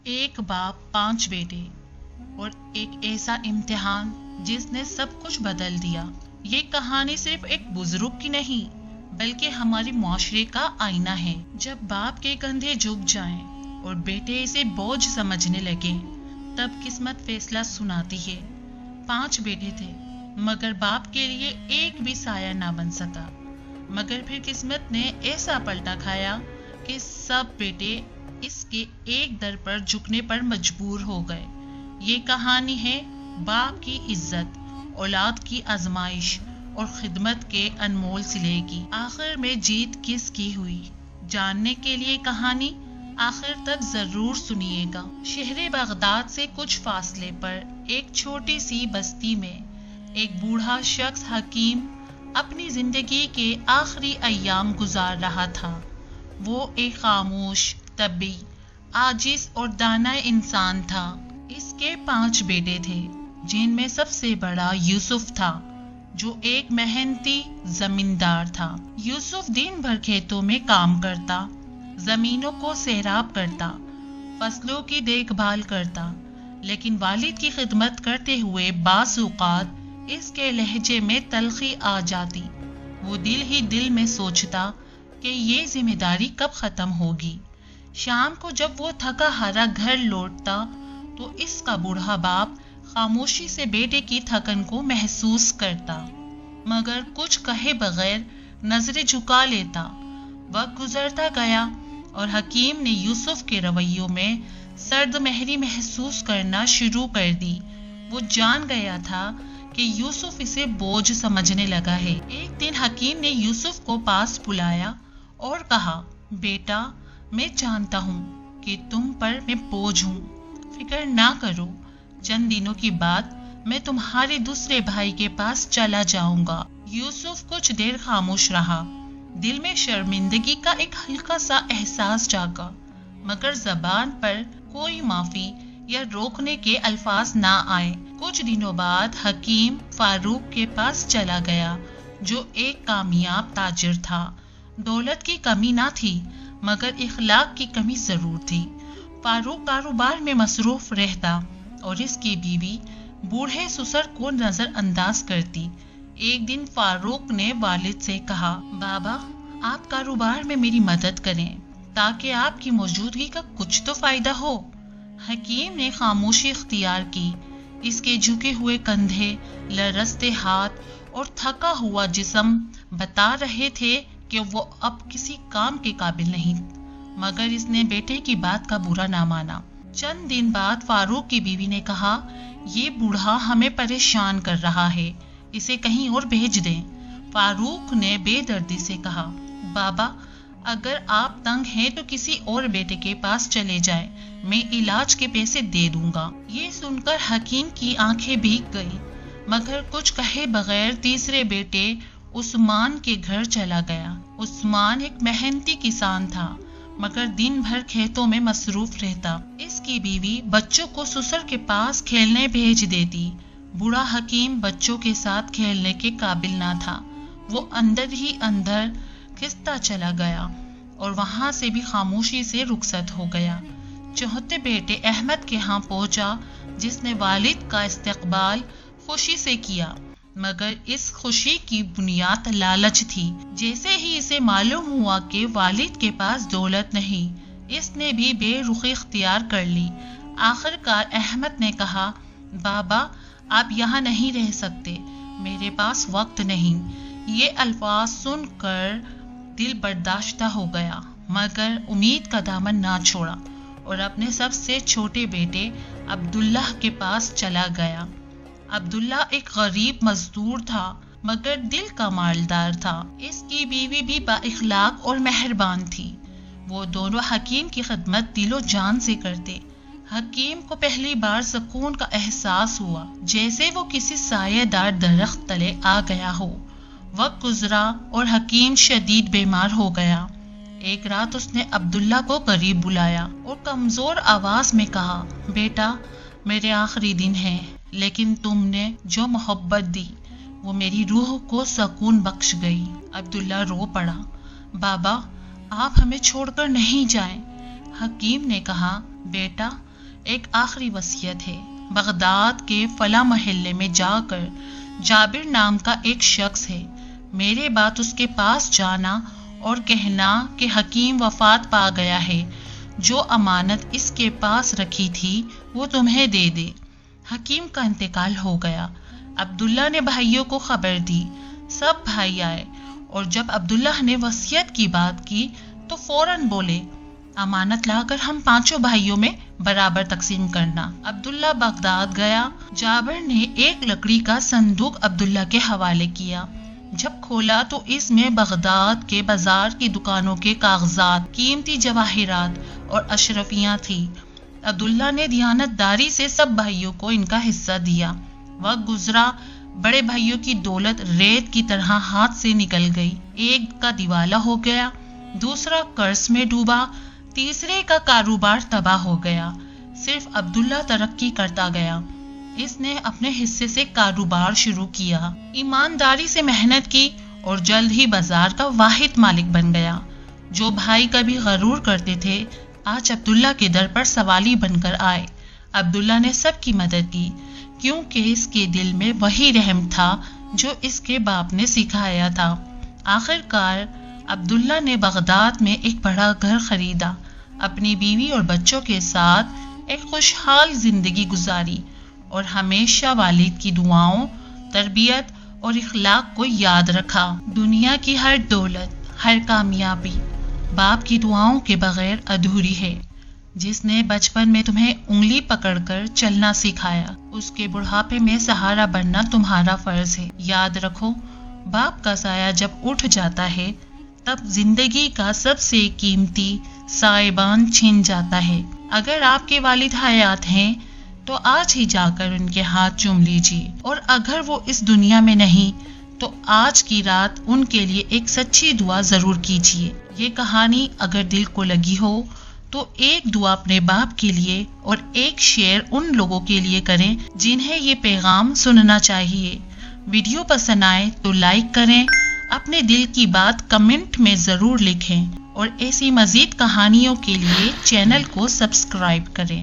ایک باپ 5 بیٹے اور ایک ایسا امتحان جس نے سب کچھ بدل دیا۔ یہ کہانی صرف ایک بزرگ کی نہیں بلکہ ہمارے معاشرے کا آئینہ ہے۔ جب باپ کے کندھے جھک جائیں اور بیٹے اسے بوجھ سمجھنے لگے تب قسمت فیصلہ سناتی ہے۔ 5 بیٹے تھے مگر باپ کے لیے ایک بھی سایہ نہ بن سکا، مگر پھر قسمت نے ایسا پلٹا کھایا کہ سب بیٹے اس کے ایک در پر جھکنے پر مجبور ہو گئے۔ یہ کہانی ہے باپ کی عزت، اولاد کی آزمائش اور خدمت کے انمول صلے کی۔ آخر میں جیت کس کی ہوئی؟ جاننے کے لیے کہانی آخر تک ضرور سنیے گا۔ شہر بغداد سے کچھ فاصلے پر ایک چھوٹی سی بستی میں ایک بوڑھا شخص حکیم اپنی زندگی کے آخری ایام گزار رہا تھا۔ وہ ایک خاموش، طبی، عاجز اور دانا انسان تھا۔ اس کے 5 بیٹے تھے جن میں سب سے بڑا یوسف تھا جو ایک محنتی زمیندار تھا۔ یوسف دن بھر کھیتوں میں کام کرتا، زمینوں کو سیراب کرتا، فصلوں کی دیکھ بھال کرتا، لیکن والد کی خدمت کرتے ہوئے بعض اوقات اس کے لہجے میں تلخی آ جاتی۔ وہ دل ہی دل میں سوچتا کہ یہ ذمہ داری کب ختم ہوگی۔ شام کو جب وہ تھکا ہارا گھر لوٹتا تو اس کا بوڑھا باپ خاموشی سے بیٹے کی تھکن کو محسوس کرتا، مگر کچھ کہے بغیر نظریں جھکا لیتا۔ وقت گزرتا گیا اور حکیم نے یوسف کے رویوں میں سرد مہری محسوس کرنا شروع کر دی۔ وہ جان گیا تھا کہ یوسف اسے بوجھ سمجھنے لگا ہے۔ ایک دن حکیم نے یوسف کو پاس بلایا اور کہا، بیٹا، میں جانتا ہوں کہ تم پر میں بوجھ ہوں، فکر نہ کرو، چند دنوں کی بعد میں تمہارے دوسرے بھائی کے پاس چلا جاؤں گا۔ یوسف کچھ دیر خاموش رہا، دل میں شرمندگی کا ایک ہلکا سا احساس جاگا، مگر زبان پر کوئی معافی یا روکنے کے الفاظ نہ آئے۔ کچھ دنوں بعد حکیم فاروق کے پاس چلا گیا جو ایک کامیاب تاجر تھا۔ دولت کی کمی نہ تھی مگر اخلاق کی کمی ضرور تھی۔ فاروق کاروبار میں مصروف رہتا اور اس کی بیوی بوڑھے سسر کو نظر انداز کرتی۔ ایک دن فاروق نے والد سے کہا، بابا، آپ کاروبار میں میری مدد کریں تاکہ آپ کی موجودگی کا کچھ تو فائدہ ہو۔ حکیم نے خاموشی اختیار کی۔ اس کے جھکے ہوئے کندھے، لرزتے ہاتھ اور تھکا ہوا جسم بتا رہے تھے کہ وہ اب کسی کام کے قابل نہیں، مگر اس نے بیٹے کی بات کا برا نہ مانا۔ چند دن بعد فاروق کی بیوی نے کہا، یہ بوڑھا ہمیں پریشان کر رہا ہے، اسے کہیں اور بھیج دیں۔ فاروق نے بے دردی سے کہا، بابا، اگر آپ تنگ ہیں تو کسی اور بیٹے کے پاس چلے جائیں، میں علاج کے پیسے دے دوں گا۔ یہ سن کر حکیم کی آنکھیں بھیگ گئی، مگر کچھ کہے بغیر تیسرے بیٹے عثمان کے گھر چلا گیا۔ عثمان ایک محنتی کسان تھا مگر دن بھر کھیتوں میں مصروف رہتا۔ اس کی بیوی بچوں کو سسر کے پاس کھیلنے بھیج دیتی۔ بوڑھا حکیم بچوں کے ساتھ کھیلنے کے قابل نہ تھا۔ وہ اندر ہی اندر کھنستا چلا گیا اور وہاں سے بھی خاموشی سے رخصت ہو گیا۔ چوتھے بیٹے احمد کے ہاں پہنچا جس نے والد کا استقبال خوشی سے کیا، مگر اس خوشی کی بنیاد لالچ تھی۔ جیسے ہی اسے معلوم ہوا کہ والد کے پاس دولت نہیں، اس نے بھی بے رخی اختیار کر لی۔ آخر کار احمد نے کہا، بابا، آپ یہاں نہیں رہ سکتے، میرے پاس وقت نہیں۔ یہ الفاظ سن کر دل برداشتہ ہو گیا، مگر امید کا دامن نہ چھوڑا اور اپنے سب سے چھوٹے بیٹے عبداللہ کے پاس چلا گیا۔ عبداللہ ایک غریب مزدور تھا مگر دل کا مالدار تھا۔ اس کی بیوی بھی با اخلاق اور مہربان تھی۔ وہ دونوں حکیم کی خدمت دل و جان سے کرتے۔ حکیم کو پہلی بار سکون کا احساس ہوا، جیسے وہ کسی سایہ دار درخت تلے آ گیا ہو۔ وقت گزرا اور حکیم شدید بیمار ہو گیا۔ ایک رات اس نے عبداللہ کو قریب بلایا اور کمزور آواز میں کہا، بیٹا، میرے آخری دن ہیں، لیکن تم نے جو محبت دی وہ میری روح کو سکون بخش گئی۔ عبداللہ رو پڑا، بابا، آپ ہمیں چھوڑ کر نہیں جائیں۔ حکیم نے کہا، بیٹا، ایک آخری وصیت ہے۔ بغداد کے فلاں محلے میں جا کر جابر نام کا ایک شخص ہے، میرے بعد اس کے پاس جانا اور کہنا کہ حکیم وفات پا گیا ہے، جو امانت اس کے پاس رکھی تھی وہ تمہیں دے دے۔ حکیم کا انتقال ہو گیا۔ عبداللہ نے بھائیوں کو خبر دی، سب بھائی آئے اور جب عبداللہ نے وصیت کی بات کی تو فوراً بولے، امانت لا کر ہم پانچوں بھائیوں میں برابر تقسیم کرنا۔ عبداللہ بغداد گیا۔ جابر نے ایک لکڑی کا صندوق عبداللہ کے حوالے کیا۔ جب کھولا تو اس میں بغداد کے بازار کی دکانوں کے کاغذات، قیمتی جواہرات اور اشرفیاں تھی۔ عبداللہ نے دیانت داری سے سب بھائیوں کو ان کا حصہ دیا۔ وقت گزرا، بڑے بھائیوں کی دولت ریت کی طرح ہاتھ سے نکل گئی۔ ایک کا دیوالا ہو گیا، دوسرا قرض میں ڈوبا، تیسرے کا کاروبار تباہ ہو گیا۔ صرف عبداللہ ترقی کرتا گیا۔ اس نے اپنے حصے سے کاروبار شروع کیا، ایمانداری سے محنت کی اور جلد ہی بازار کا واحد مالک بن گیا۔ جو بھائی کبھی غرور کرتے تھے آج عبداللہ کے در پر سوالی بن کر آئے۔ عبداللہ نے سب کی مدد کی کیونکہ اس کے دل میں وہی رحم تھا جو اس کے باپ نے سکھایا تھا۔ آخر کار عبداللہ نے بغداد میں ایک بڑا گھر خریدا، اپنی بیوی اور بچوں کے ساتھ ایک خوشحال زندگی گزاری اور ہمیشہ والد کی دعاؤں، تربیت اور اخلاق کو یاد رکھا۔ دنیا کی ہر دولت، ہر کامیابی باپ کی دعاؤں کے بغیر ادھوری ہے۔ جس نے بچپن میں تمہیں انگلی پکڑ کر چلنا سکھایا، اس کے بڑھاپے میں سہارا بننا تمہارا فرض ہے۔ یاد رکھو، باپ کا سایہ جب اٹھ جاتا ہے تب زندگی کا سب سے قیمتی سائبان چھن جاتا ہے۔ اگر آپ کے والد حیات ہیں تو آج ہی جا کر ان کے ہاتھ چوم لیجیے، اور اگر وہ اس دنیا میں نہیں تو آج کی رات ان کے لیے ایک سچی دعا ضرور کیجیے۔ یہ کہانی اگر دل کو لگی ہو تو ایک دعا اپنے باپ کے لیے اور ایک شیئر ان لوگوں کے لیے کریں جنہیں یہ پیغام سننا چاہیے۔ ویڈیو پسند آئے تو لائک کریں، اپنے دل کی بات کمنٹ میں ضرور لکھیں اور ایسی مزید کہانیوں کے لیے چینل کو سبسکرائب کریں۔